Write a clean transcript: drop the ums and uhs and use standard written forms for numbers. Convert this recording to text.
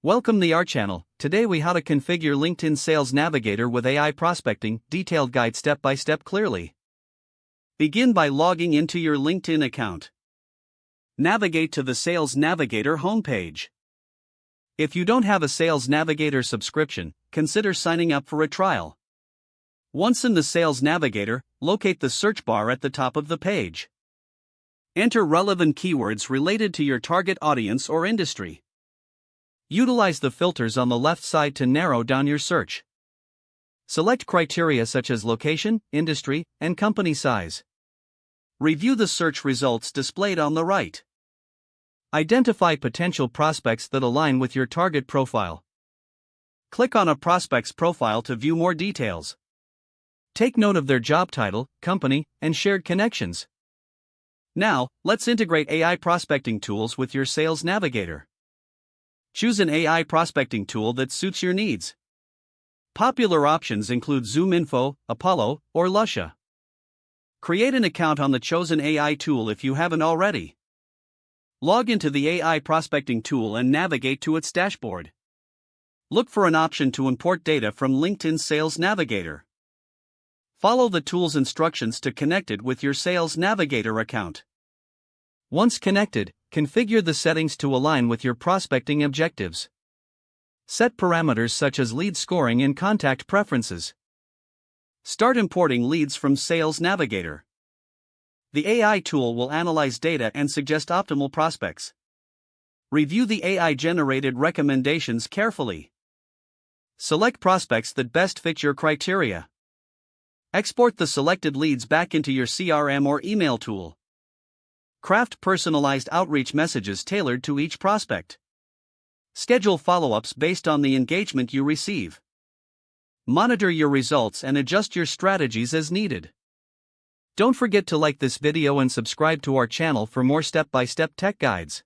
Welcome to our channel. Today we how to configure LinkedIn Sales Navigator with AI prospecting, detailed guide step by step clearly. Begin by logging into your LinkedIn account. Navigate to the Sales Navigator homepage. If you don't have a Sales Navigator subscription, consider signing up for a trial. Once in the Sales Navigator, locate the search bar at the top of the page. Enter relevant keywords related to your target audience or industry. Utilize the filters on the left side to narrow down your search. Select criteria such as location, industry, and company size. Review the search results displayed on the right. Identify potential prospects that align with your target profile. Click on a prospect's profile to view more details. Take note of their job title, company, and shared connections. Now, let's integrate AI prospecting tools with your Sales Navigator. Choose an AI prospecting tool that suits your needs. Popular options include ZoomInfo, Apollo, or Lusha. Create an account on the chosen AI tool if you haven't already. Log into the AI prospecting tool and navigate to its dashboard. Look for an option to import data from LinkedIn Sales Navigator. Follow the tool's instructions to connect it with your Sales Navigator account. Once connected, configure the settings to align with your prospecting objectives. Set parameters such as lead scoring and contact preferences. Start importing leads from Sales Navigator. The AI tool will analyze data and suggest optimal prospects. Review the AI-generated recommendations carefully. Select prospects that best fit your criteria. Export the selected leads back into your CRM or email tool. Craft personalized outreach messages tailored to each prospect. Schedule follow-ups based on the engagement you receive. Monitor your results and adjust your strategies as needed. Don't forget to like this video and subscribe to our channel for more step-by-step tech guides.